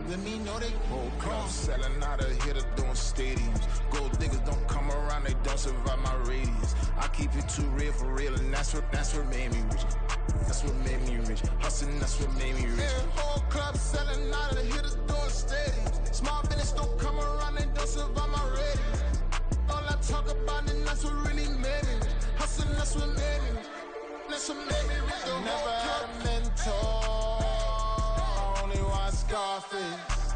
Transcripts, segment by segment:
Let me know they whole club selling out of here to doing stadiums. Gold diggers don't come around, they don't survive my radius. I keep it too real for real, and that's what made me rich. That's what made me rich. Hustling, that's what made me rich. Yeah, whole club selling out of here to doing stadiums. Small business don't come around, they don't survive my radius. All I talk about, and that's what really made me rich. Hustling, that's what made me rich. That's what made me rich. I never had a mentor. Scarface.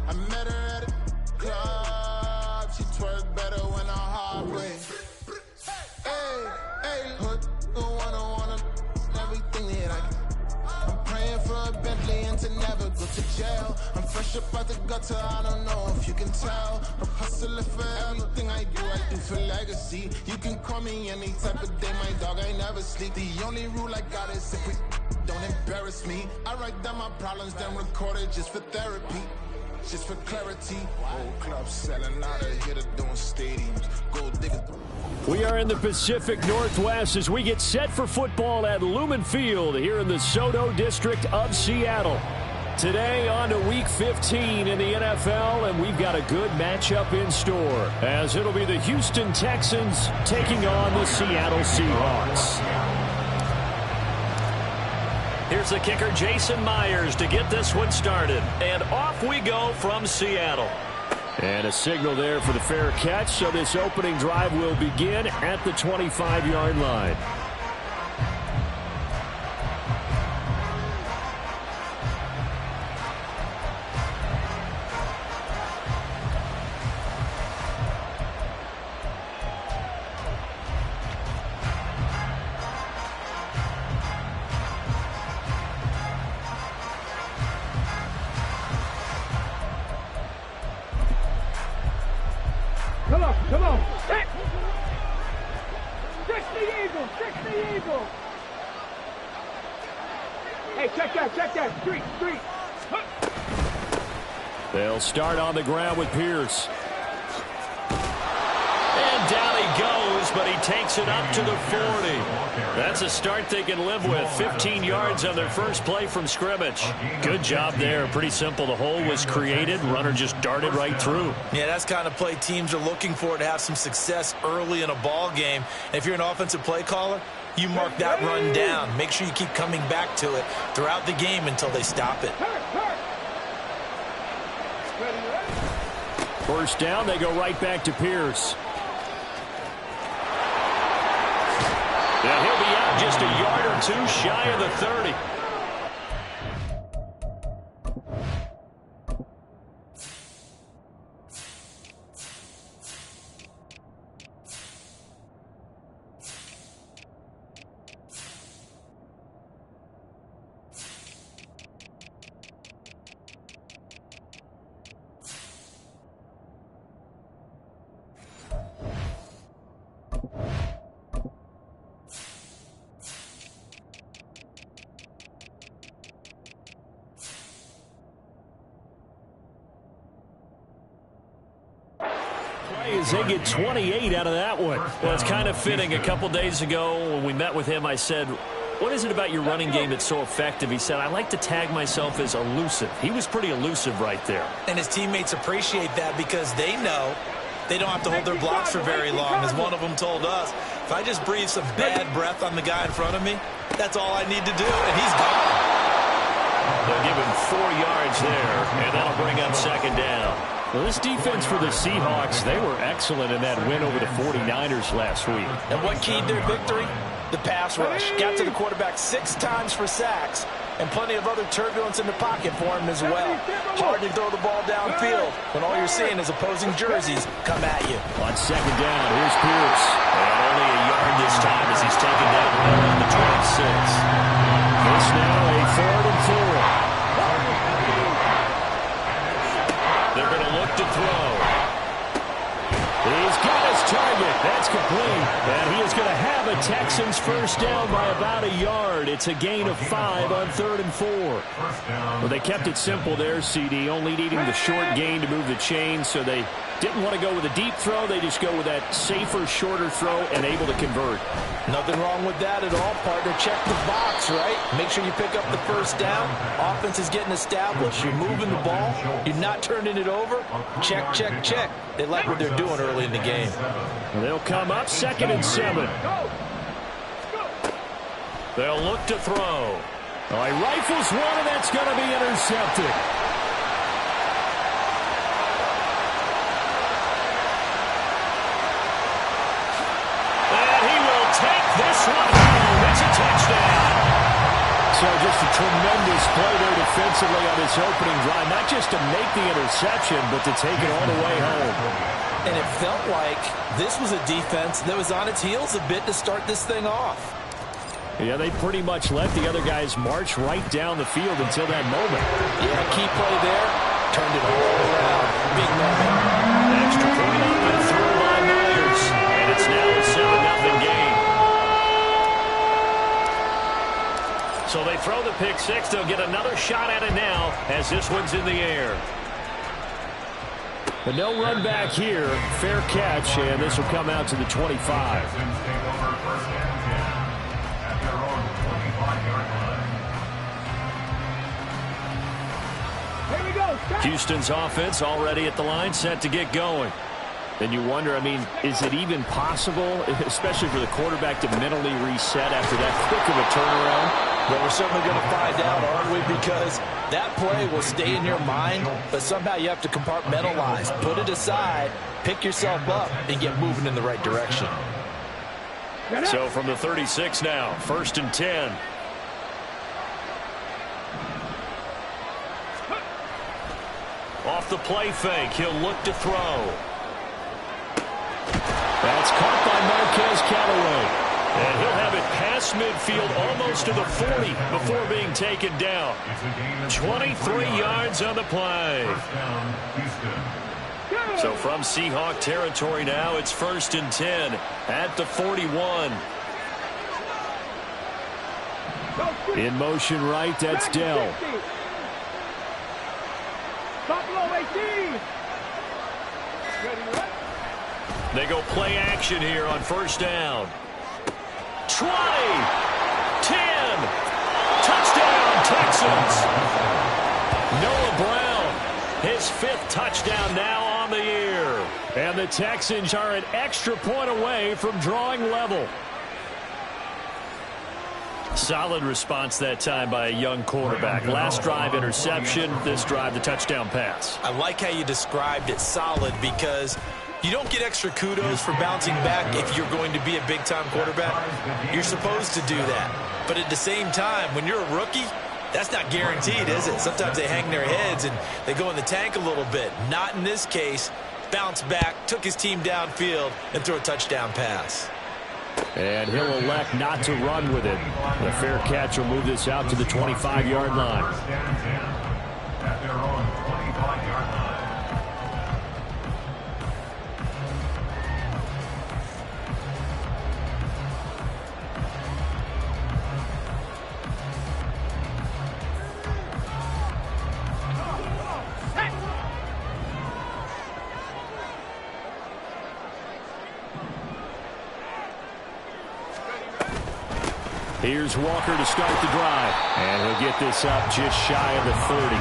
I met her at a club. She twerk better when I'm halfway. Hey, hood, wanna everything that I can. I'm praying for a Bentley and to never go to jail. I'm fresh up out the gutter, I don't know if you can tell. I'm hustling for everything I do for legacy. You can call me any type of day, my dog, I never sleep. The only rule I got is if we don't embarrass me. I write down my problems, then record it just for therapy, just for clarity. Whole club selling out of here to doing stadiums. Gold diggers. We are in the Pacific Northwest as we get set for football at Lumen Field here in the Soto District of Seattle. Today on to Week 15 in the NFL, and we've got a good matchup in store as it'll be the Houston Texans taking on the Seattle Seahawks. Here's the kicker, Jason Myers, to get this one started. And off we go from Seattle. And a signal there for the fair catch, so this opening drive will begin at the 25-yard line. Come on. Check the eagle. Hey, check that. Street. They'll start on the ground with Pierce. And down he goes, but he takes it up to the 40. That's a start they can live with. 15 yards on their first play from scrimmage. Good job there. Pretty simple. The hole was created. Runner just darted right through. Yeah, that's the kind of play teams are looking for to have some success early in a ball game. And if you're an offensive play caller, you mark that run down. Make sure you keep coming back to it throughout the game until they stop it. First down, they go right back to Pierce. Yeah, he'll be out just a yard or two shy of the 30. They get 28 out of that one. Well, it's kind of fitting. A couple days ago when we met with him, I said, what is it about your running game that's so effective? He said, I like to tag myself as elusive. He was pretty elusive right there. And his teammates appreciate that because they know they don't have to hold their blocks for very long. As one of them told us, if I just breathe some bad breath on the guy in front of me, that's all I need to do, and he's gone. They'll give him 4 yards there, and that'll bring up second down. Well, this defense for the Seahawks, they were excellent in that win over the 49ers last week. And what keyed their victory? The pass rush. Got to the quarterback 6 times for sacks, and plenty of other turbulence in the pocket for him as well. Hard to throw the ball downfield when all you're seeing is opposing jerseys come at you. On second down, here's Pierce. And only a yard this time as he's taken down around the 26. This now a 3rd and 4. They're going to look to throw. He's got his target. That's complete. And he is going to have a Texan Texans first down by about a yard. It's a gain of 5 on 3rd and 4. Well, they kept it simple there, CD, only needing the short gain to move the chain, so they didn't want to go with a deep throw. They just go with that safer, shorter throw and able to convert. Nothing wrong with that at all, partner. Check the box, right? Make sure you pick up the first down. Offense is getting established. You're moving the ball. You're not turning it over. Check, check, check. They like what they're doing early in the game. They'll come up 2nd and 7. They'll look to throw. Oh, he rifles one, and that's going to be intercepted. And he will take this one home. It's a touchdown. So just a tremendous play there defensively on this opening drive. Not just to make the interception, but to take it all the way home. And it felt like this was a defense that was on its heels a bit to start this thing off. Yeah, they pretty much let the other guys march right down the field until that moment. Yeah, key play there. Turned it all around. Big moment. Extra point up and through by Myers. And it's now a 7-0 game. So they throw the pick six. They'll get another shot at it now as this one's in the air. But no run back here. Fair catch, and this will come out to the 25. Houston's offense already at the line, set to get going. Then you wonder, I mean, is it even possible, especially for the quarterback, to mentally reset after that quick of a turnaround? Well, we're certainly going to find out, aren't we? Because that play will stay in your mind, but somehow you have to compartmentalize. Put it aside, pick yourself up, and get moving in the right direction. So from the 36 now, 1st and 10. Off the play fake, he'll look to throw. That's caught by Marquez Callaway. And he'll have it past midfield almost to the 40 before being taken down. 23 yards on the play. So from Seahawk territory now, it's 1st and 10 at the 41. In motion right, that's Dell. They go play action here on 1st down. 20, 10, touchdown Texans. Noah Brown, his 5th touchdown now on the year. And the Texans are an extra point away from drawing level. Solid response that time by a young quarterback. Last drive interception, this drive the touchdown pass. I like how you described it, solid, because you don't get extra kudos for bouncing back if you're going to be a big-time quarterback. You're supposed to do that. But at the same time, when you're a rookie, that's not guaranteed, is it? Sometimes they hang their heads and they go in the tank a little bit. Not in this case. Bounced back, took his team downfield, and threw a touchdown pass. And he'll elect not to run with it. The fair catch will move this out to the 25-yard line. Here's Walker to start the drive. And he'll get this up just shy of the 30.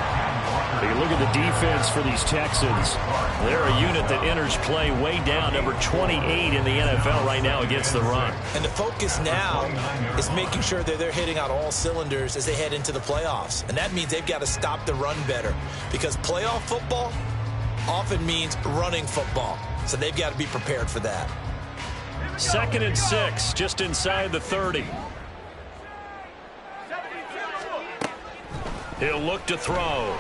Take a look at the defense for these Texans. They're a unit that enters play way down, number 28 in the NFL right now against the run. And the focus now is making sure that they're hitting on all cylinders as they head into the playoffs. And that means they've got to stop the run better. Because playoff football often means running football. So they've got to be prepared for that. 2nd and 6, just inside the 30. He'll look to throw.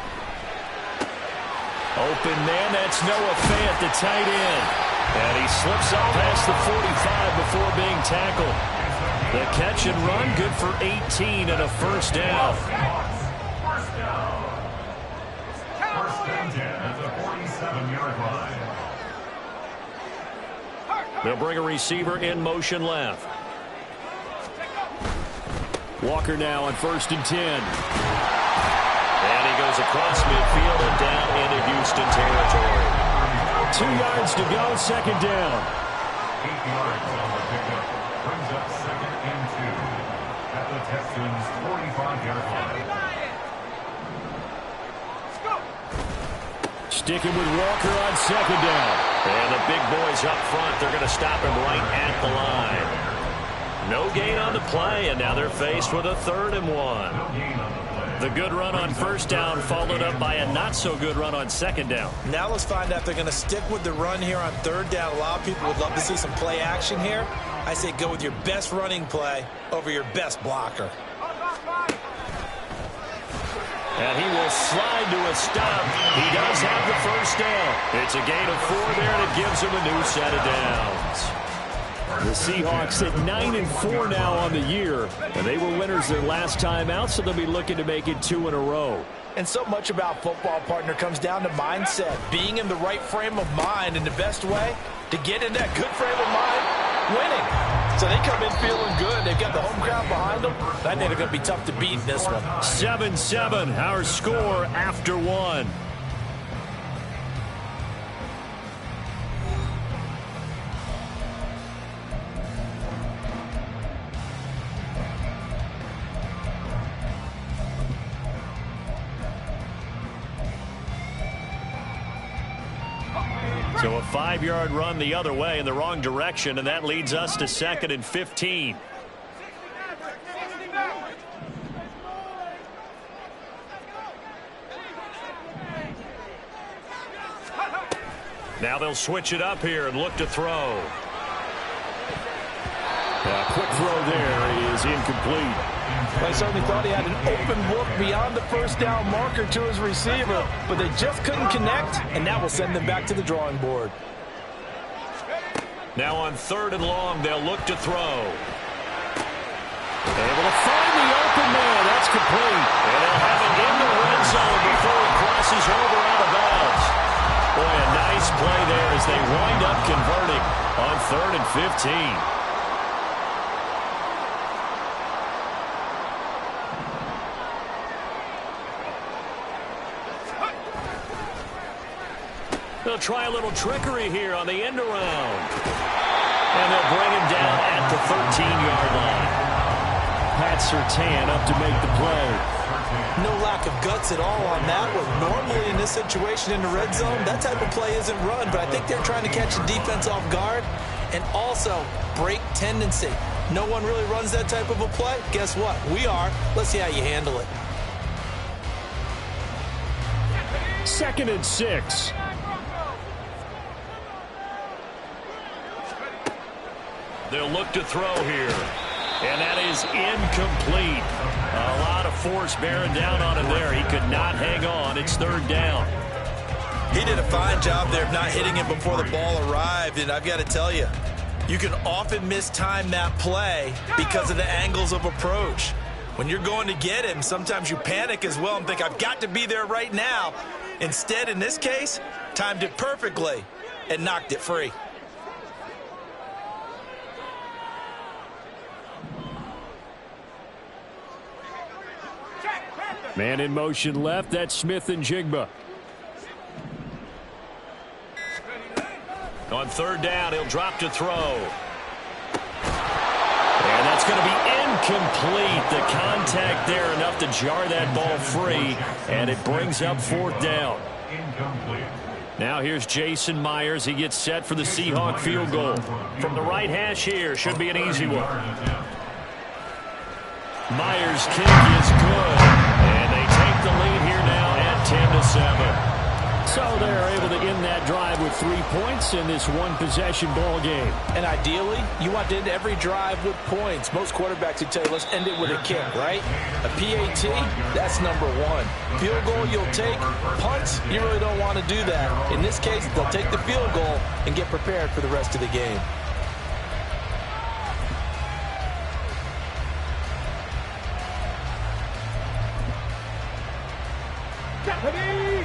Open man, that's Noah Fant, the tight end. And he slips up past the 45 before being tackled. The catch and run, good for 18 and a 1st down. First and 10 at the 47-yard line. They'll bring a receiver in motion left. Walker now on 1st and 10. And he goes across midfield and down into Houston territory. 2 yards to go, 2nd down. 8 yards on the pickup. Brings up 2nd and 2 at the Texans' 45-yard line. Sticking with Walker on 2nd down. And the big boys up front, they're going to stop him right at the line. No gain on the play, and now they're faced with a 3rd and 1. The good run on 1st down followed up by a not-so-good run on 2nd down. Now let's find out if they're going to stick with the run here on 3rd down. A lot of people would love to see some play action here. I say go with your best running play over your best blocker. And he will slide to a stop. He does have the 1st down. It's a gain of 4 there, and it gives him a new set of downs. The Seahawks at 9-4 now on the year. And they were winners their last time out, so they'll be looking to make it 2 in a row. And so much about football, partner, comes down to mindset. Being in the right frame of mind, and the best way to get in that good frame of mind, winning. So they come in feeling good. They've got the home crowd behind them. I think they're going to be tough to beat in this one. 7-7, our score after 1. So a 5-yard run the other way in the wrong direction, and that leads us to 2nd and 15. Now they'll switch it up here and look to throw. A quick throw there is incomplete. I certainly thought he had an open look beyond the 1st down marker to his receiver, but they just couldn't connect, and that will send them back to the drawing board. Now on 3rd and long, they'll look to throw. Able to find the open man. That's complete. And they'll have it in the red zone before he crosses over out of bounds. Boy, a nice play there as they wind up converting on 3rd and 15. They'll try a little trickery here on the end around. And they'll bring him down at the 13-yard line. Pat Surtain up to make the play. No lack of guts at all on that one. Normally in this situation in the red zone, that type of play isn't run, but I think they're trying to catch the defense off guard and also break tendency. No one really runs that type of a play. Guess what? We are. Let's see how you handle it. 2nd and 6. They'll look to throw here. And that is incomplete. A lot of force bearing down on him there. He could not hang on. It's 3rd down. He did a fine job there of not hitting him before the ball arrived. And I've got to tell you, you can often mistime that play because of the angles of approach. When you're going to get him, sometimes you panic as well and think, I've got to be there right now. Instead, in this case, timed it perfectly and knocked it free. Man in motion left. That's Smith and Jigba. On 3rd down, he'll drop to throw. And that's going to be incomplete. The contact there enough to jar that ball free. And it brings up 4th down. Incomplete. Now here's Jason Myers. He gets set for the Seahawk field goal. From the right hash here, should be an easy one. Myers' kick is good. And they take the lead here now at 10-7. So they're able to end that drive with 3 points in this one-possession ball game. And ideally, you want to end every drive with points. Most quarterbacks would tell you, let's end it with a kick, right? A PAT, that's number 1. Field goal you'll take. Punts, you really don't want to do that. In this case, they'll take the field goal and get prepared for the rest of the game.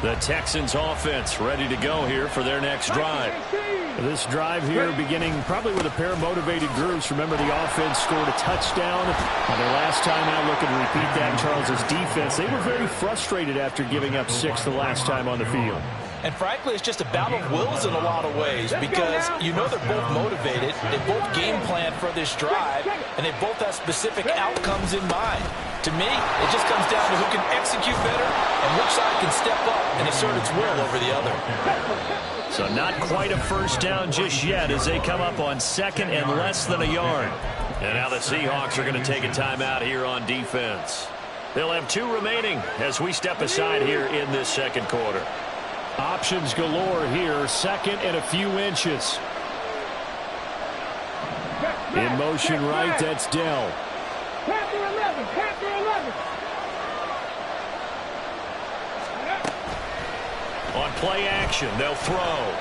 The Texans offense ready to go here for their next drive. This drive here beginning probably with a pair of motivated groups. Remember, the offense scored a touchdown on their last time out. Looking to repeat that. Charles's defense, they were very frustrated after giving up 6 the last time on the field. And frankly, it's just a battle of wills in a lot of ways because you know they're both motivated. They both game plan for this drive, and they both have specific outcomes in mind. To me, it just comes down to who can execute better and which side can step up and assert its will over the other. So not quite a first down just yet as they come up on 2nd and less than a yard. And now the Seahawks are going to take a timeout here on defense. They'll have 2 remaining as we step aside here in this second quarter. Options galore here, 2nd and a few inches. In motion right, that's Dell. Panther 11, Panther 11. On play action, they'll throw.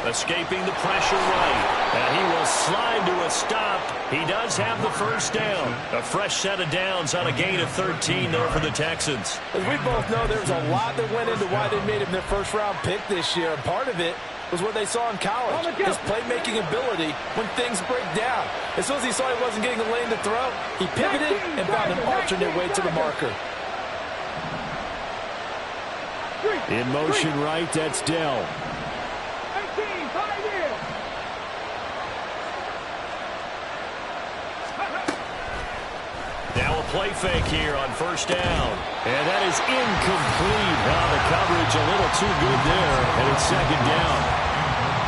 Escaping the pressure right. And he will slide to a stop. He does have the first down. A fresh set of downs on a gain of 13 there for the Texans. As we both know, there's a lot that went into why they made him their first-round pick this year. And part of it was what they saw in college, his playmaking ability when things break down. As soon as he saw he wasn't getting a lane to throw, he pivoted and found an alternate way to the marker. In motion right, that's Dell. 18, 5 years. Now a play fake here on first down. And that is incomplete. The coverage a little too good there, and it's 2nd down.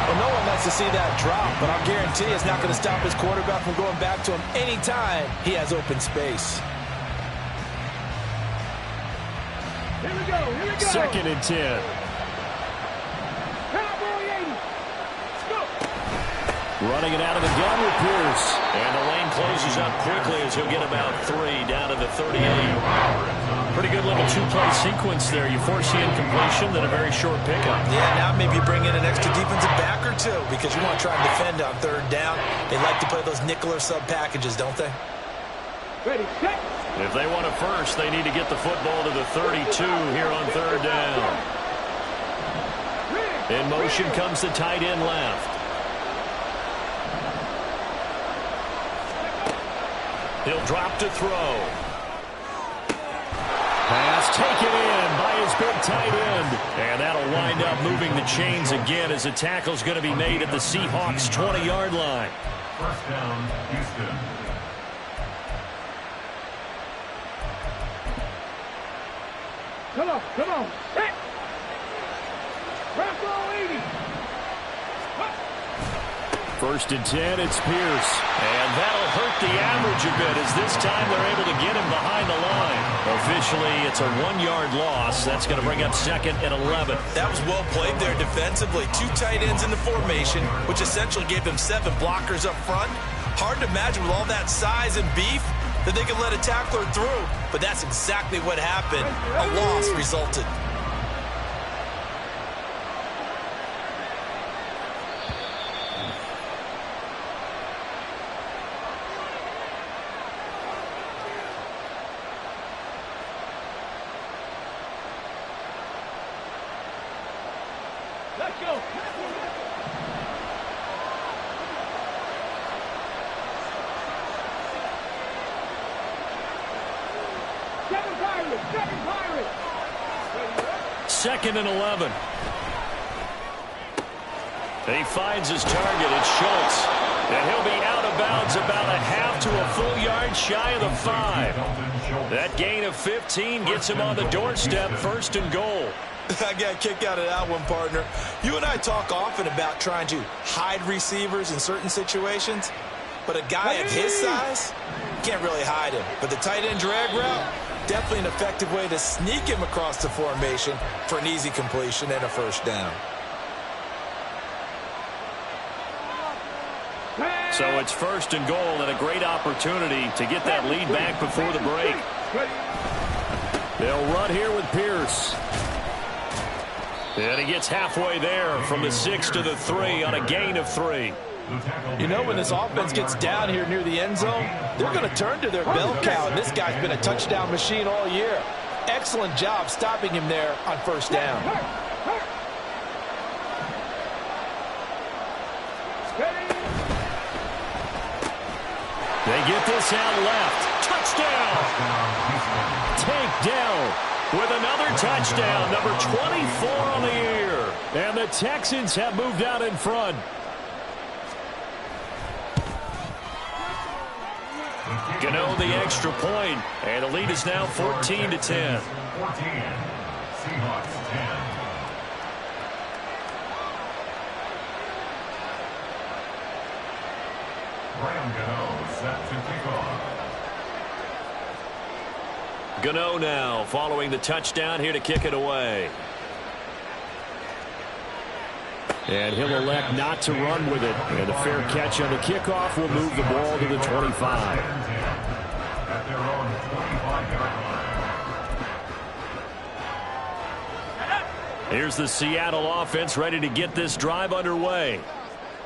Well, no one likes to see that drop, but I'll guarantee it's not going to stop his quarterback from going back to him anytime he has open space. Here we go, here we go. 2nd and 10. Cowboy 80. Go. Running it out of the gun with Pierce. And the lane closes up quickly as he'll get about 3 down to the 38. Pretty good little 2-play sequence there. You force the incompletion, then a very short pickup. Yeah, now maybe you bring in an extra defensive back or 2 because you want to try and defend on 3rd down. They like to play those nickel or sub packages, don't they? Ready, set. If they want a first, they need to get the football to the 32 here on 3rd down. In motion comes the tight end left. He'll drop to throw. Pass taken in by his big tight end. And that'll wind up moving the chains again as the tackle's going to be made at the Seahawks' 20-yard line. First down, Houston. Come on, come on. Set. Bravo 80. 1st and 10, it's Pierce. And that'll hurt the average a bit as this time they're able to get him behind the line. Officially, it's a 1-yard loss. That's going to bring up 2nd and 11. That was well played there defensively. 2 tight ends in the formation, which essentially gave them 7 blockers up front. Hard to imagine with all that size and beef that they could let a tackler through. But that's exactly what happened. A loss resulted. Let's go. Seven Pirates. 2nd and 11. He finds his target. It's Schultz. And he'll be out of bounds about a half to a full yard shy of the 5. That gain of 15 gets him on the doorstep, 1st and goal. I got a kick out of that one, partner. You and I talk often about trying to hide receivers in certain situations, but a guy of his size can't really hide him. But the tight end drag route, definitely an effective way to sneak him across the formation for an easy completion and a 1st down. So it's 1st and goal and a great opportunity to get that lead back before the break. They'll run here with Pierce. And he gets halfway there from the 6 to the 3 on a gain of 3. You know, when this offense gets down here near the end zone, they're going to turn to their bell cow, and this guy's been a touchdown machine all year. Excellent job stopping him there on 1st down. They get this out left. Touchdown! Tank down with another touchdown. Number 24 on the year. And the Texans have moved out in front. Gano the extra point, and the lead is now 14-10. 14. Seahawks 10. Graham Gano set to kick off. Gano now following the touchdown here to kick it away. And he'll elect not to run with it. And a fair catch on the kickoff will move the ball to the 25. At their own 25-yard line. Here's the Seattle offense ready to get this drive underway.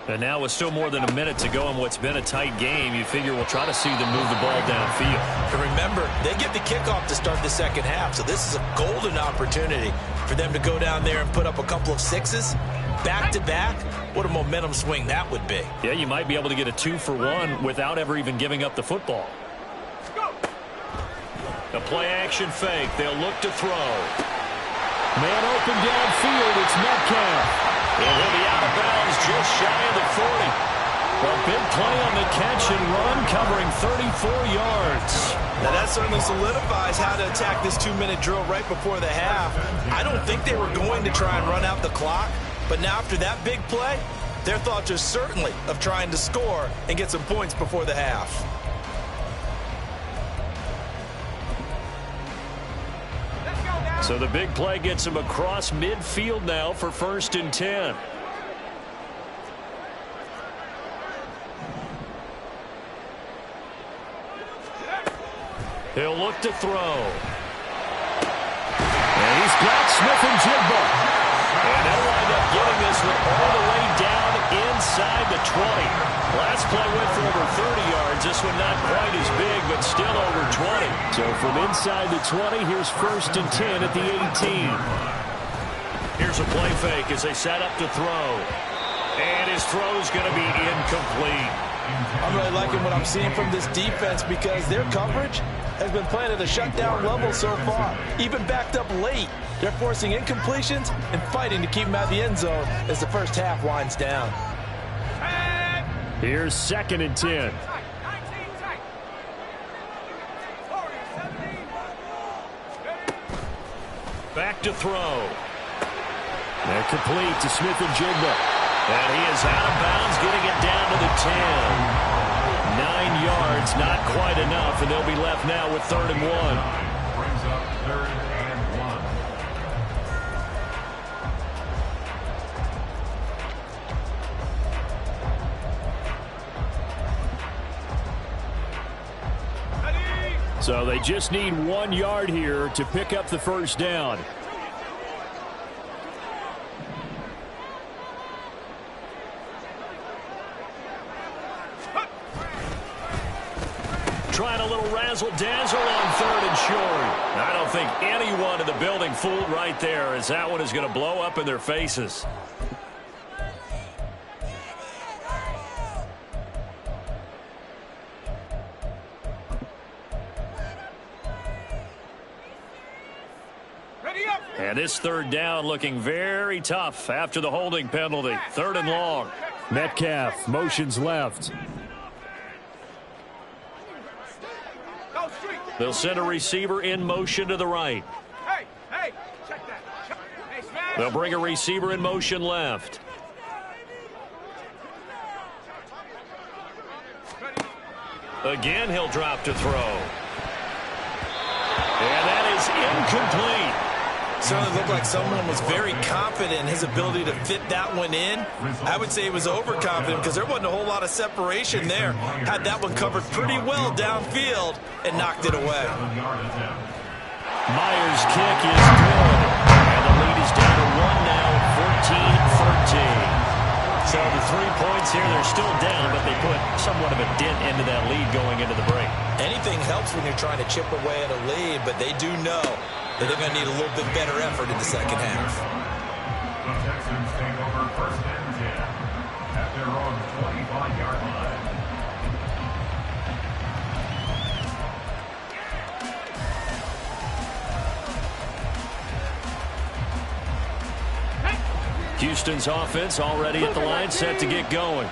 And now with still more than a minute to go in what's been a tight game, you figure we'll try to see them move the ball downfield. And remember, they get the kickoff to start the second half, so this is a golden opportunity for them to go down there and put up a couple of sixes. Back-to-back, what a momentum swing that would be. Yeah, you might be able to get a 2-for-1 without ever even giving up the football. The play-action fake. They'll look to throw. Man open downfield. It's Metcalf. And he'll be out of bounds just shy of the 40. A big play on the catch and run, covering 34 yards. Now that certainly solidifies how to attack this 2-minute drill right before the half. I don't think they were going to try and run out the clock. But now after that big play, their thoughts are certainly of trying to score and get some points before the half. So the big play gets him across midfield now for 1st and 10. He'll look to throw. And he's got Smith-Njigba. And they'll wind up getting this one all the way down inside the 20. Last play went for over 30 yards. This one not quite as big, but still over 20. So from inside the 20, here's 1st and 10 at the 18. Here's a play fake as they set up to throw. And his throw's going to be incomplete. I'm really liking what I'm seeing from this defense because their coverage has been playing at a shutdown level so far. Even backed up late, they're forcing incompletions and fighting to keep them out of the end zone as the first half winds down. Here's 2nd and 10. Back to throw. They're complete to Smith-Njigba. And he is out of bounds, getting it down to the 10. 9 yards, not quite enough, and they'll be left now with 3rd and 1. Brings up 3rd and 1. So they just need 1 yard here to pick up the first down. Trying a little razzle-dazzle on 3rd and short. I don't think anyone in the building fooled right there, as that one is going to blow up in their faces. And this 3rd down looking very tough after the holding penalty. 3rd and long. Metcalf motions left. They'll send a receiver in motion to the right. Hey, check that. Hey, smash. They'll bring a receiver in motion left. Again, he'll drop to throw. And that is incomplete. Certainly looked like someone was very confident in his ability to fit that one in. I would say he was overconfident because there wasn't a whole lot of separation there. Had that one covered pretty well downfield and knocked it away. Myers' kick is good. And the lead is down to 1 now at 14-13. So the 3 points here, they're still down, but they put somewhat of a dent into that lead going into the break. Anything helps when you're trying to chip away at a lead, but they do know that they're going to need a little bit better effort in the second half. The Texans take over 1st and 10 at their own 25-yard line. Houston's offense already at the line, set to get going.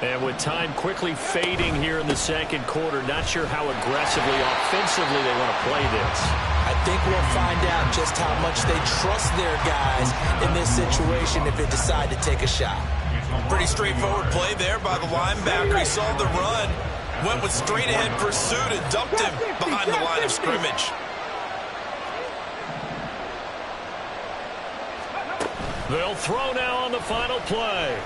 And with time quickly fading here in the second quarter, not sure how aggressively, offensively they want to play this. I think we'll find out just how much they trust their guys in this situation if they decide to take a shot. Pretty straightforward play there by the linebacker. He saw the run, went with straight-ahead pursuit, and dumped him behind the line of scrimmage. They'll throw now on the final play.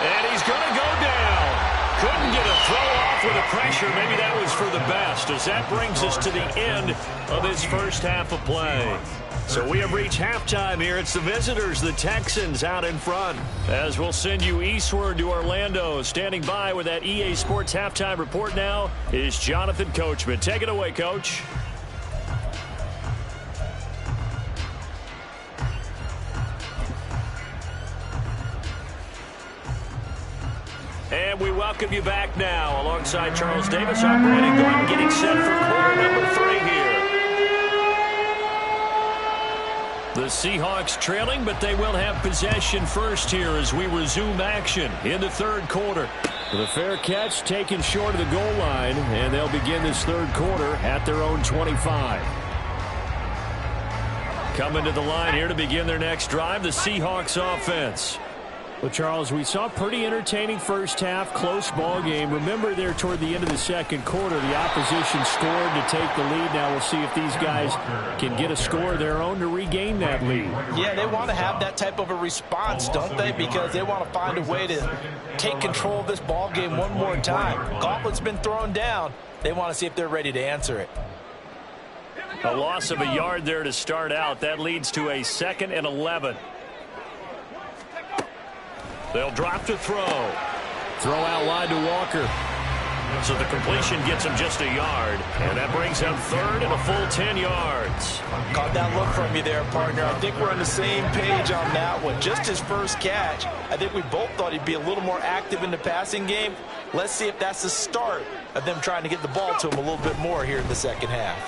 And he's going to go down. Couldn't get a throw off with the pressure. Maybe that was for the best, as that brings us to the end of this first half of play. So we have reached halftime here. It's the visitors, the Texans, out in front. As we'll send you eastward to Orlando. Standing by with that EA Sports halftime report now is Jonathan Coachman. Take it away, Coach. And we welcome you back now alongside Charles Davis. I'm Brandon Gordon getting set for quarter number 3 here. The Seahawks trailing, but they will have possession first here as we resume action in the third quarter. The fair catch taken short of the goal line, and they'll begin this third quarter at their own 25. Coming to the line here to begin their next drive, the Seahawks offense. Well, Charles, we saw a pretty entertaining first half, close ball game. Remember there toward the end of the second quarter, the opposition scored to take the lead. Now we'll see if these guys can get a score of their own to regain that lead. Yeah, they want to have that type of a response, don't they? Because they want to find a way to take control of this ball game one more time. Gauntlet's been thrown down. They want to see if they're ready to answer it. A loss of a yard there to start out. That leads to a 2nd and 11. They'll drop to throw. Throw out wide to Walker. So the completion gets him just a yard. And that brings up 3rd and a full 10 yards. Caught that look from you there, partner. I think we're on the same page on that one. Just his first catch. I think we both thought he'd be a little more active in the passing game. Let's see if that's the start of them trying to get the ball to him a little bit more here in the second half.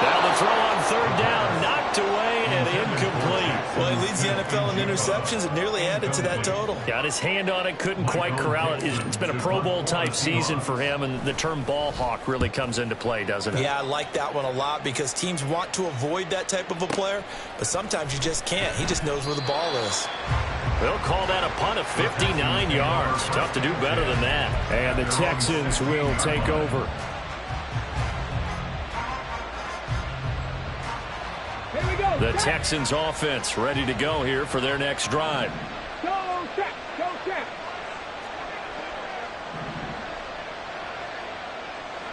Now the throw on 3rd down, knocked away and incomplete. Well, he leads the NFL in interceptions and nearly added to that total. Got his hand on it, couldn't quite corral it. It's been a Pro Bowl-type season for him, and the term ball hawk really comes into play, doesn't it? Yeah, I like that one a lot because teams want to avoid that type of a player, but sometimes you just can't. He just knows where the ball is. They'll call that a punt of 59 yards. Tough to do better than that. And the Texans will take over. The Texans offense ready to go here for their next drive. Go, check, go, check.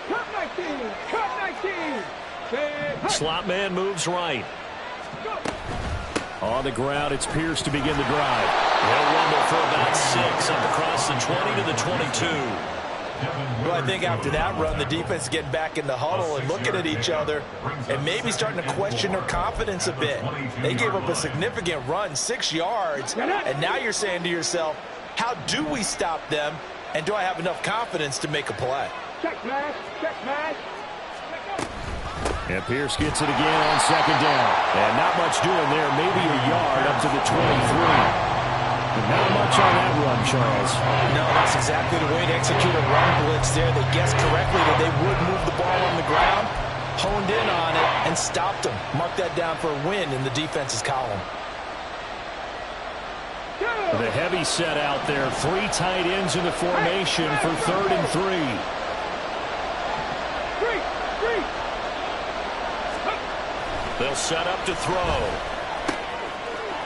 Cut 19, cut 19. Slot man moves right. On the ground, it's Pierce to begin the drive. They'll rumble for about 6 up across the 20 to the 22. Well, I think after that run, the defense getting back in the huddle and looking at each other and maybe starting to question their confidence a bit. They gave up a significant run, 6 yards, and now you're saying to yourself, how do we stop them, and do I have enough confidence to make a play? Check, man. Check, man. And Pierce gets it again on 2nd down. And not much doing there, maybe a yard up to the 23. Not much on that run, Charles. No, that's exactly the way to execute a run blitz there. They guessed correctly that they would move the ball on the ground, honed in on it, and stopped them. Mark that down for a win in the defense's column. The heavy set out there. 3 tight ends in the formation for 3rd and 3. They'll set up to throw.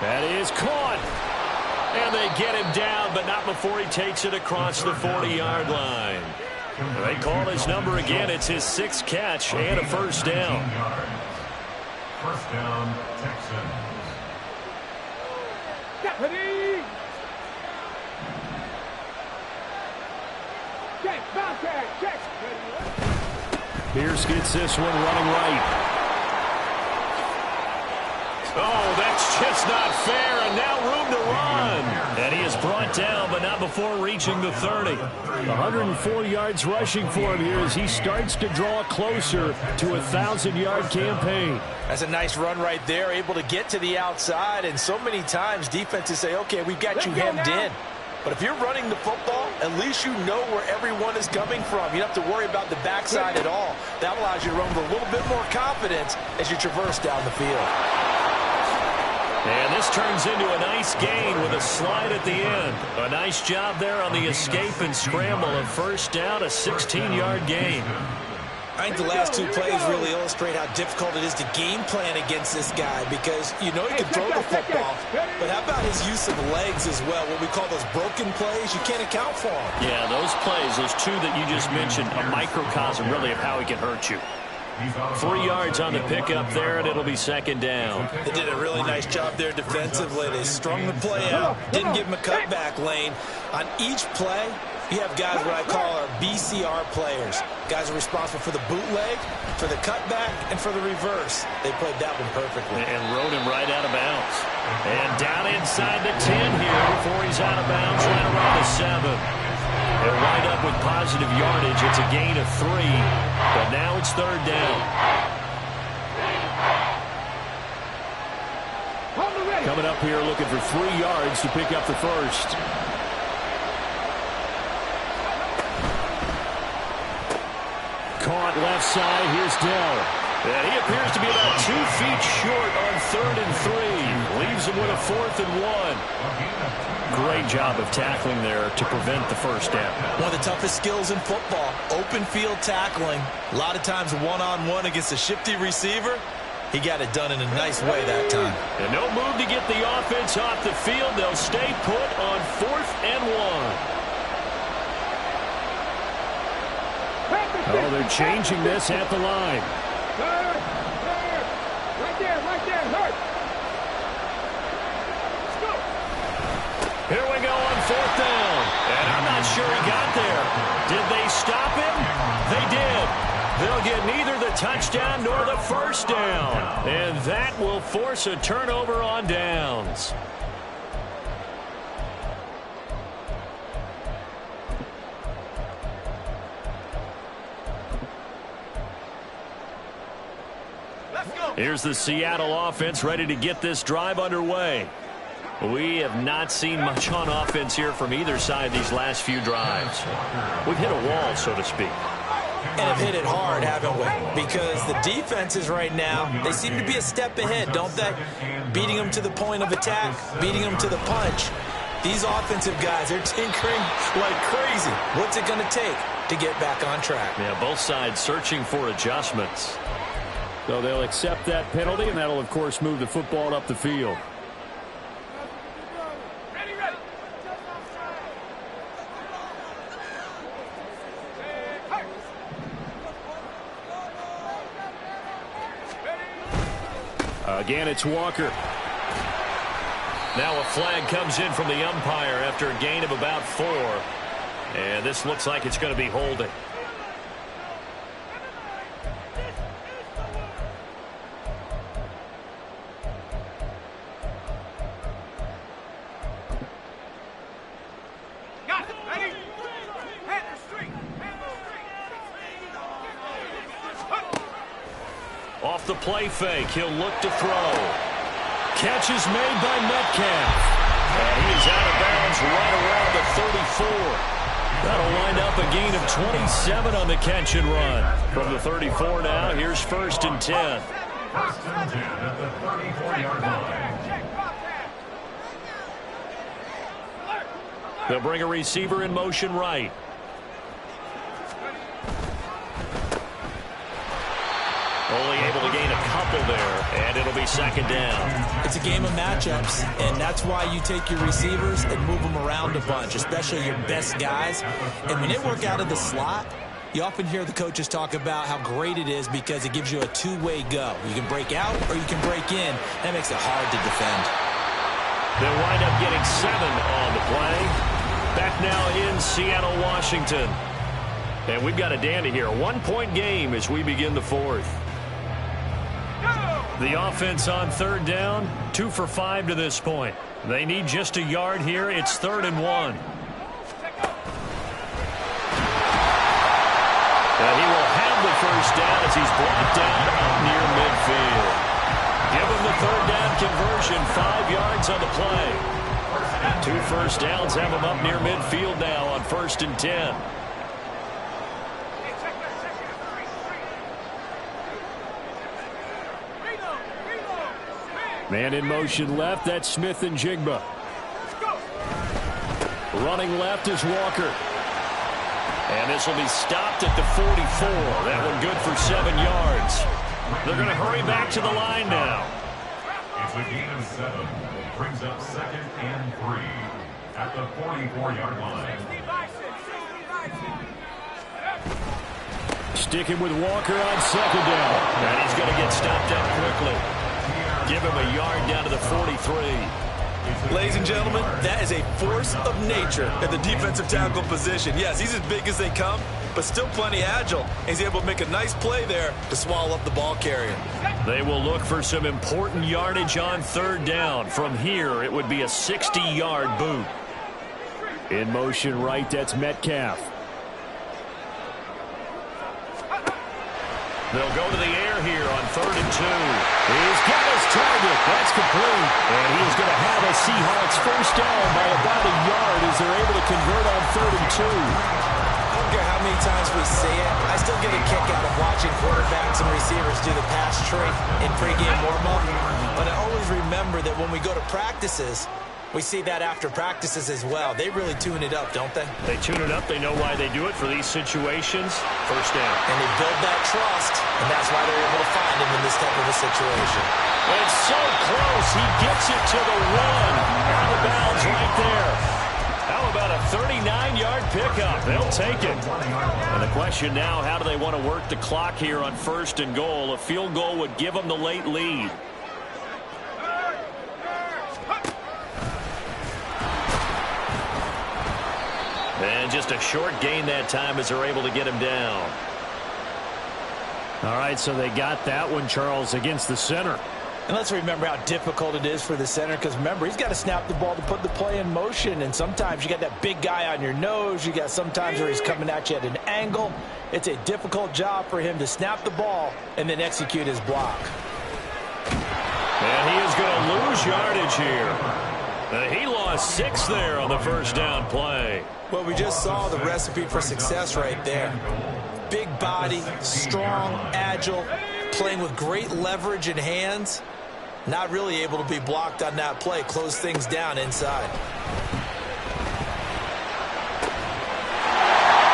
That is caught. And they get him down, but not before he takes it across the 40-yard line. They call his number again. It's his 6th catch and a 1st down. First down, Texans. Deputy. Check, bounce check. Pierce gets this one running right. Oh, that's just not fair, and now room to run. And he is brought down, but not before reaching the 30. 104 yards rushing for him here as he starts to draw closer to a 1,000-yard campaign. That's a nice run right there, able to get to the outside, and so many times defenses say, okay, we've got you hemmed in. But if you're running the football, at least you know where everyone is coming from. You don't have to worry about the backside at all. That allows you to run with a little bit more confidence as you traverse down the field. And this turns into a nice gain with a slide at the end. A nice job there on the escape and scramble. A first down, a 16-yard gain. I think the last two plays really illustrate how difficult it is to game plan against this guy because you know he can throw the football, but how about his use of legs as well? What we call those broken plays, you can't account for them. Yeah, those plays, those two that you just mentioned, a microcosm really of how he can hurt you. 3 yards on the pickup there, and it'll be second down. They did a really nice job there defensively. They strung the play out, didn't give him a cutback lane. On each play, you have guys what I call our BCR players. Guys are responsible for the bootleg, for the cutback, and for the reverse. They played that one perfectly. And rode him right out of bounds. And down inside the 10 here before he's out of bounds, right around the 7. They'll wind up with positive yardage. It's a gain of 3, but now it's third down. Coming up here looking for 3 yards to pick up the first. Caught left side. Here's Dell. And he appears to be about 2 feet short on 3rd and 3. Leaves him with a 4th and 1. Great job of tackling there to prevent the first down. One of the toughest skills in football, open field tackling. A lot of times one-on-one against a shifty receiver. He got it done in a nice way that time. And no move to get the offense off the field. They'll stay put on 4th and 1. Oh, they're changing this at the line. Right there, hurt. Let's go. Here we go on 4th down. And I'm not sure he got there. Did they stop him? They did. They'll get neither the touchdown nor the first down. And that will force a turnover on downs. Here's the Seattle offense ready to get this drive underway. We have not seen much on offense here from either side these last few drives. We've hit a wall, so to speak. And have hit it hard, haven't we? Because the defenses right now, they seem to be a step ahead, don't they? Beating them to the point of attack, beating them to the punch. These offensive guys, they're tinkering like crazy. What's it going to take to get back on track? Yeah, both sides searching for adjustments. So they'll accept that penalty, and that'll, of course, move the football up the field. Ready. Again, it's Walker. Now a flag comes in from the umpire after a gain of about 4. And this looks like it's going to be holding. Off the play fake, he'll look to throw. Catch is made by Metcalf. And he is out of bounds right around the 34. That'll wind up a gain of 27 on the catch and run. From the 34 now, here's 1st and 10. First and 10 at the 34-yard line. They'll bring a receiver in motion right. Only able to gain a couple there, and it'll be 2nd down. It's a game of matchups, and that's why you take your receivers and move them around a bunch, especially your best guys. And when they work out of the slot, you often hear the coaches talk about how great it is because it gives you a two-way go. You can break out or you can break in. That makes it hard to defend. They'll wind up getting 7 on the play. Back now in Seattle, Washington. And we've got a dandy here. A 1-point game as we begin the 4th. The offense on third down, 2 for 5 to this point. They need just a yard here. It's 3rd and 1. And he will have the first down as he's brought down out near midfield. Give him the 3rd down conversion, 5 yards on the play. 2 first downs have him up near midfield now on 1st and 10. Man in motion left, that's Smith and Jigba. Running left is Walker. And this will be stopped at the 44. That one good for 7 yards. They're going to hurry back to the line now. It's a gain of 7. Brings up 2nd and 3 at the 44-yard line. Sticking with Walker on 2nd down. And he's going to get stopped up quickly. Give him a yard down to the 43. Ladies and gentlemen, that is a force of nature at the defensive tackle position. Yes, he's as big as they come, but still plenty agile. He's able to make a nice play there to swallow up the ball carrier. They will look for some important yardage on 3rd down. From here, it would be a 60-yard boot. In motion right, that's Metcalf. They'll go to the air here on 3rd and 2. He's got his target. That's complete. And he is going to have a Seahawks first down by about a yard as they're able to convert on 3rd and 2. I don't care how many times we see it. I still get a kick out of watching quarterbacks and receivers do the pass tree in pregame warm-up. But I always remember that when we go to practices, we see that after practices as well. They really tune it up, don't they? They tune it up. They know why they do it for these situations. First down. And they build that trust, and that's why they're able to find him in this type of a situation. It's so close. He gets it to the 1. Out of bounds right there. How about a 39-yard pickup? They'll take it. And the question now, how do they want to work the clock here on 1st and goal? A field goal would give them the late lead. And just a short gain that time as they're able to get him down. All right, so they got that one, Charles, against the center. And let's remember how difficult it is for the center, because remember, he's got to snap the ball to put the play in motion, and sometimes you got that big guy on your nose. You got sometimes where he's coming at you at an angle. It's a difficult job for him to snap the ball and then execute his block. And he is going to lose yardage here. He lost 6 there on the first down play. Well, we just saw the recipe for success right there. Big body, strong, agile, playing with great leverage in hands. Not really able to be blocked on that play. Close things down inside.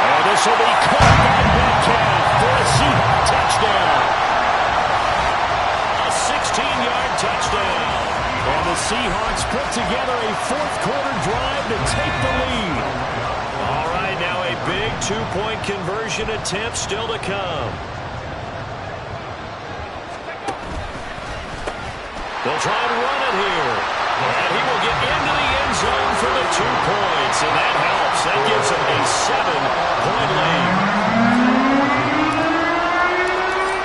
And this will be caught by Metcalf for a Seahawks touchdown. A 16-yard touchdown. And the Seahawks put together a 4th-quarter drive to take the lead. All right, now a big 2-point conversion attempt still to come. They'll try and run it here. And he will get into the end zone for the 2 points. And that helps. That gives him a 7-point lead.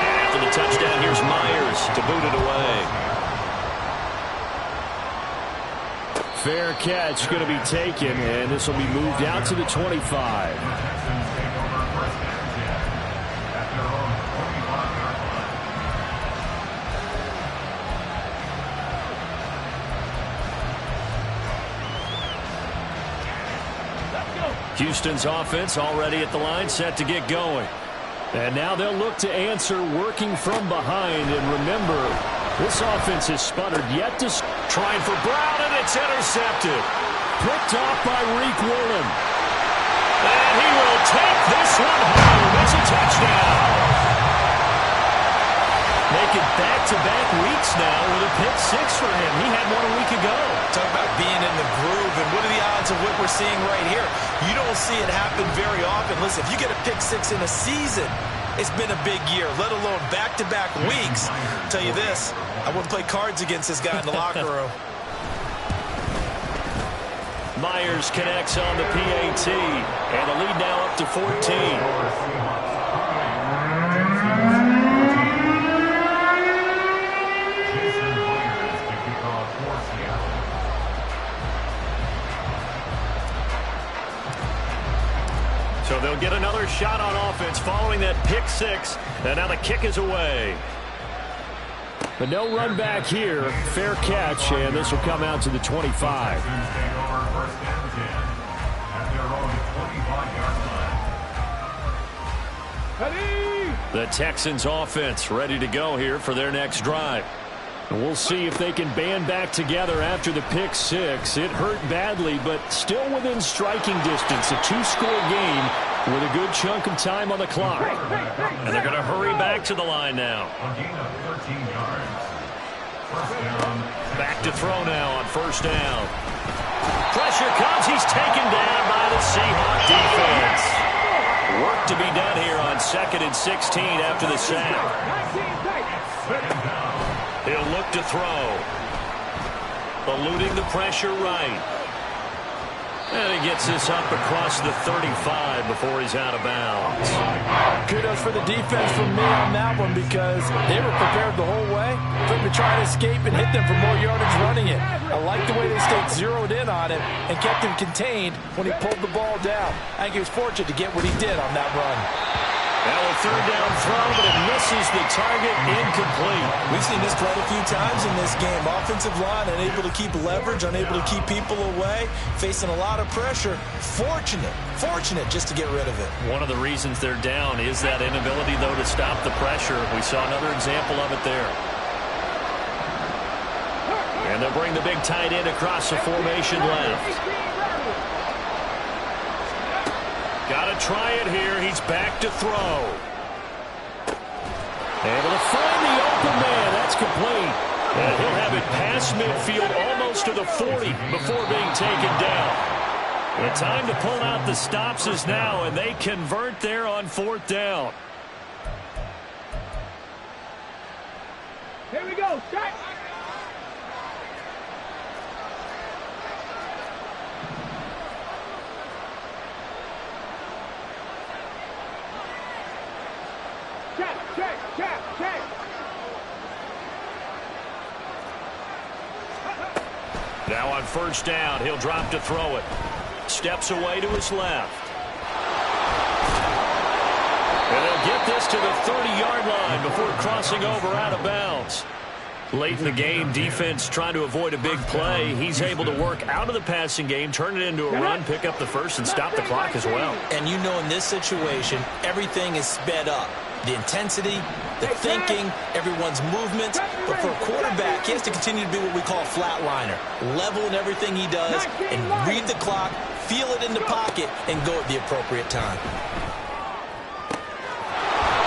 And after the touchdown, here's Myers to boot it away. Fair catch going to be taken, and this will be moved out to the 25. Houston's offense already at the line, set to get going. And now they'll look to answer working from behind. And remember, this offense has sputtered yet to trying for Brown, and it's intercepted. Picked off by Reek Woolen. And he will take this one home. It's a touchdown. Making back-to-back weeks now with a pick 6 for him. He had one a week ago. Talk about being in the groove, and what are the odds of what we're seeing right here? You don't see it happen very often. Listen, if you get a pick 6 in a season, it's been a big year, let alone back-to-back weeks. I'll tell you this, I wouldn't play cards against this guy in the locker room. Myers connects on the PAT, and the lead now up to 14. shot on offense following that pick six, and now the kick is away. But no run back here. Fair catch, and this will come out to the 25. The Texans offense ready to go here for their next drive. And we'll see if they can band back together after the pick six. It hurt badly, but still within striking distance. A two-score game with a good chunk of time on the clock. And they're going to hurry back to the line now. Back to throw now on first down. Pressure comes. He's taken down by the Seahawks defense. Work to be done here on 2nd and 16 after the sack. He'll look to throw. Eluding the pressure right. And he gets this up across the 35 before he's out of bounds. Kudos for the defense from me on that one, because they were prepared the whole way for him to try to escape and hit them for more yardage running it. I like the way they stayed zeroed in on it and kept him contained when he pulled the ball down. I think he was fortunate to get what he did on that run. Now a third down throw, but it misses the target, incomplete. We've seen this quite a few times in this game. Offensive line unable to keep leverage, unable to keep people away, facing a lot of pressure. Fortunate just to get rid of it. One of the reasons they're down is that inability, though, to stop the pressure. We saw another example of it there. And they'll bring the big tight end across the formation left. Got to try it here. He's back to throw. Able to find the open man. That's complete. And he'll have it past midfield almost to the 40 before being taken down. The time to pull out the stops is now, and they convert there on 4th down. Here we go. Check. Check. Now on first down, he'll drop to throw it. Steps away to his left. And he'll get this to the 30-yard line before crossing over out of bounds. Late in the game, defense trying to avoid a big play. He's able to work out of the passing game, turn it into a run, pick up the first, and stop the clock as well. And you know, in this situation, everything is sped up. The intensity, the thinking, everyone's movements. But for a quarterback, he has to continue to be what we call a flatliner. Level in everything he does and read the clock, feel it in the pocket, and go at the appropriate time.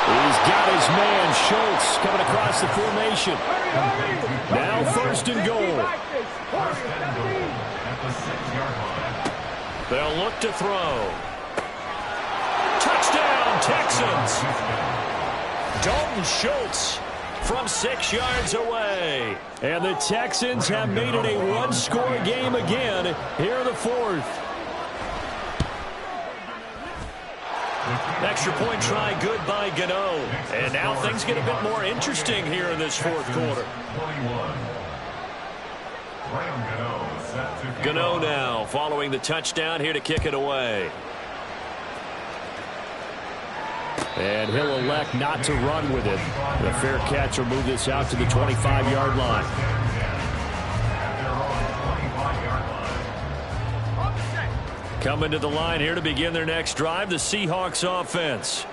He's got his man, Schultz, coming across the formation. Now 1st and goal. They'll look to throw. Touchdown, Texans. Dalton Schultz from 6 yards away. And the Texans have made it a one-score game again here in the 4th. Extra point try good by Gano. And now things get a bit more interesting here in this 4th quarter. Gano now following the touchdown here to kick it away. And he'll elect not to run with it. The fair catch will move this out to the 25-yard line. Coming to the line here to begin their next drive, the Seahawks offense.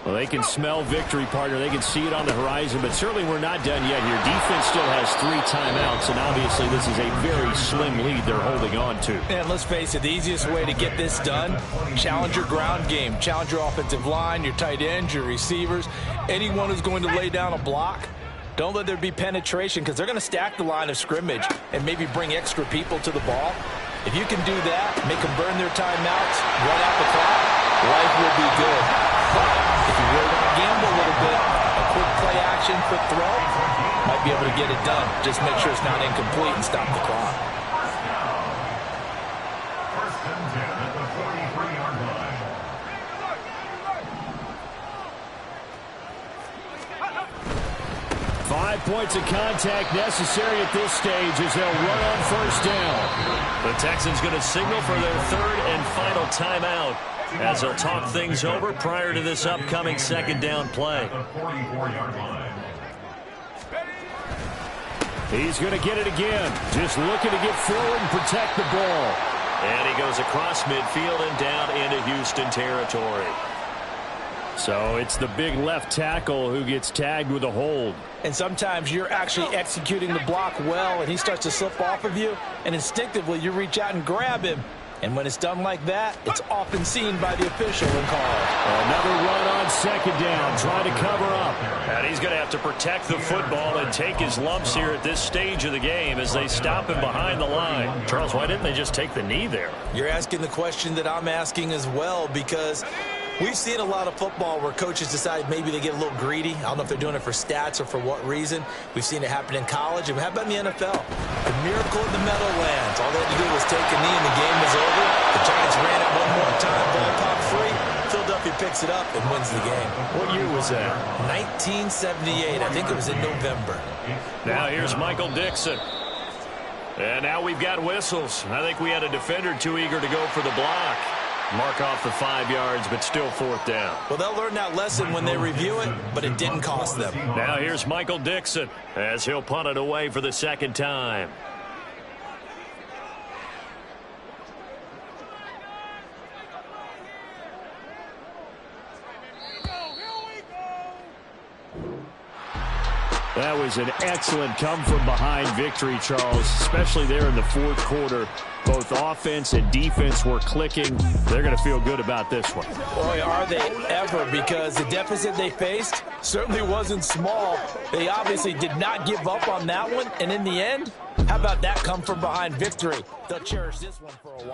Well, they can smell victory, partner. They can see it on the horizon, but certainly we're not done yet here. Defense still has 3 timeouts, and obviously this is a very slim lead they're holding on to. And let's face it, the easiest way to get this done, challenge your ground game. Challenge your offensive line, your tight ends, your receivers, anyone who's going to lay down a block. Don't let there be penetration, because they're going to stack the line of scrimmage and maybe bring extra people to the ball. If you can do that, make them burn their timeouts, run out the clock, life will be good. But if you really want to gamble a little bit, a quick play action, quick throw, might be able to get it done. Just make sure it's not incomplete and stop the clock. 1st and 10 at the 43-yard line. 5 points of contact necessary at this stage as they'll run on first down. The Texans going to signal for their 3rd and final timeout as he'll talk things over prior to this upcoming second down play. He's going to get it again. Just looking to get forward and protect the ball. And he goes across midfield and down into Houston territory. So it's the big left tackle who gets tagged with a hold. And sometimes you're actually executing the block well, and he starts to slip off of you, and instinctively you reach out and grab him. And when it's done like that, it's often seen by the official and called. Another run on second down, trying to cover up. And he's going to have to protect the football and take his lumps here at this stage of the game as they stop him behind the line. Charles, why didn't they just take the knee there? You're asking the question that I'm asking as well, because we've seen a lot of football where coaches decide maybe they get a little greedy. I don't know if they're doing it for stats or for what reason. We've seen it happen in college. And how about in the NFL? The miracle in the Meadowlands. All they had to do was take a knee and the game was over. The Giants ran it one more time. Ball popped free. Philadelphia picks it up and wins the game. What year was that? 1978. I think it was in November. Now here's Michael Dixon. And now we've got whistles. I think we had a defender too eager to go for the block. Mark off the 5 yards, but still fourth down. Well, they'll learn that lesson when they review it, but it didn't cost them. Now here's Michael Dixon as he'll punt it away for the second time. That was an excellent come-from-behind victory, Charles, especially there in the fourth quarter. Both offense and defense were clicking. They're going to feel good about this one. Boy, are they ever, because the deficit they faced certainly wasn't small. They obviously did not give up on that one, and in the end, how about that come-from-behind victory? They'll cherish this one for a while.